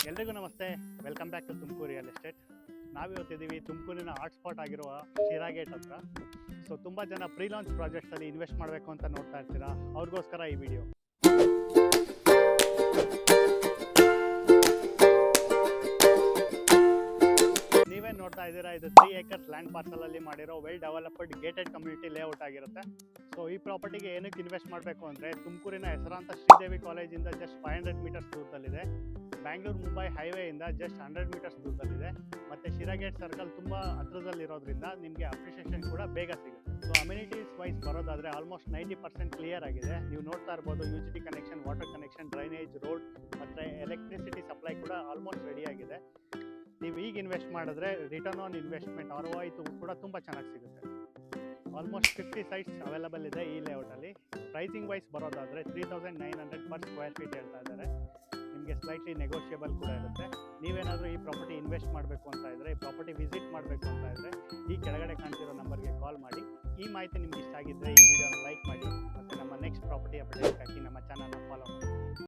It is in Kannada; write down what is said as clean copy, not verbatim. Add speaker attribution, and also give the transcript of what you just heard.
Speaker 1: ಎಲ್ರಿಗೂ ನಮಸ್ತೆ, welcome back to Tumakuru real estate. ನಾವಿವತ್ತಿದ್ದೀವಿ ತುಮಕೂರಿನ ಹಾಟ್ ಸ್ಪಾಟ್ ಆಗಿರುವ ಶಿರಾಗೇಟ್ ಹತ್ರ. ಸೊ ತುಂಬ ಜನ ಪ್ರೀ ಲಾಂಚ್ ಪ್ರಾಜೆಕ್ಟ್ಸಲ್ಲಿ ಇನ್ವೆಸ್ಟ್ ಮಾಡಬೇಕು ಅಂತ ನೋಡ್ತಾ ಇರ್ತೀರಾ, ಅವ್ರಿಗೋಸ್ಕರ ಈ ವಿಡಿಯೋ. ನೀವೇ ನೋಡ್ತಾ ಇದ್ದೀರಾ, ಇದು 3 acres ಲ್ಯಾಂಡ್ ಪಾರ್ಸಲಲ್ಲಿ ಮಾಡಿರೋ well developed gated community layout ಆಗಿರುತ್ತೆ. ಸೊ ಈ ಪ್ರಾಪರ್ಟಿಗೆ ಏನಕ್ಕೆ ಇನ್ವೆಸ್ಟ್ ಮಾಡಬೇಕು ಅಂದರೆ, ತುಮಕೂರಿನ ಹೆಸರಾಂತ ಶ್ರೀದೇವಿ ಕಾಲೇಜಿಂದ ಜಸ್ಟ್ 500 ಮೀಟರ್ಸ್ ದೂರದಲ್ಲಿದೆ. ಬ್ಯಾಂಗ್ಳೂರು ಮುಂಬೈ ಹೈವೇಯಿಂದ ಜಸ್ಟ್ 100 ಮೀಟರ್ಸ್ ದೂರದಲ್ಲಿದೆ. ಮತ್ತು ಶಿರಾಗೇಟ್ ಸರ್ಕಲ್ ತುಂಬ ಹತ್ರದಲ್ಲಿರೋದ್ರಿಂದ ನಿಮಗೆ ಅಪ್ರಿಷಿಯೇಷನ್ ಕೂಡ ಬೇಗ ಸಿಗುತ್ತೆ. ಸೊ ಅಮ್ಯುನಿಟೀಸ್ ವೈಸ್ ಬರೋದಾದರೆ ಆಲ್ಮೋಸ್ಟ್ 90% ಕ್ಲಿಯರ್ ಆಗಿದೆ. ನೀವು ನೋಡ್ತಾ ಇರ್ಬೋದು, UGT connection, water connection, drainage, road ಮತ್ತು ಎಲೆಕ್ಟ್ರಿಸಿಟಿ ಸಪ್ಲೈ ಕೂಡ ಆಲ್ಮೋಸ್ಟ್ ರೆಡಿಯಾಗಿದೆ. ನೀವು ಈಗ ಇನ್ವೆಸ್ಟ್ ಮಾಡಿದ್ರೆ ರಿಟರ್ನ್ ಆನ್ ಇನ್ವೆಸ್ಟ್ಮೆಂಟ್ ROI ಕೂಡ ತುಂಬ ಚೆನ್ನಾಗಿ ಸಿಗುತ್ತೆ. ಆಲ್ಮೋಸ್ಟ್ 50 ಸೈಟ್ಸ್ ಅವೈಲಬಲ್ ಇದೆ ಈ ಲೇಔಟಲ್ಲಿ. ಪ್ರೈಸಿಂಗ್ ವೈಸ್ ಬರೋದಾದರೆ 3900 ಪರ್ ಸ್ಕ್ವೇರ್ ಫೀಟ್ ಹೇಳ್ತಾ ಇದ್ದಾರೆ. ನಿಮಗೆ ಸ್ಲೈಟ್ಲಿ ನೆಗೋಷಿಯಬಲ್ ಕೂಡ ಇರುತ್ತೆ. ನೀವೇನಾದರೂ ಈ ಪ್ರಾಪರ್ಟಿ ಇನ್ವೆಸ್ಟ್ ಮಾಡಬೇಕು ಅಂತ ಇದ್ದರೆ, ಈ ಪ್ರಾಪರ್ಟಿ ವಿಸಿಟ್ ಮಾಡಬೇಕು ಅಂತ ಇದ್ದರೆ, ಈ ಕೆಳಗಡೆ ಕಾಣ್ತಿರೋ ನಂಬರ್ಗೆ ಕಾಲ್ ಮಾಡಿ. ಈ ಮಾಹಿತಿ ನಿಮ್ಗೆ ಇಷ್ಟ ಆಗಿದ್ದರೆ ಈ ವಿಡಿಯೋನ ಲೈಕ್ ಮಾಡಿ ಮತ್ತು ನಮ್ಮ ನೆಕ್ಸ್ಟ್ ಪ್ರಾಪರ್ಟಿ ಅಪ್ಡೇಟ್ ಹಾಕಿ ನಮ್ಮ ಚಾನಲ್ನ ಫಾಲೋ ಮಾಡಿ.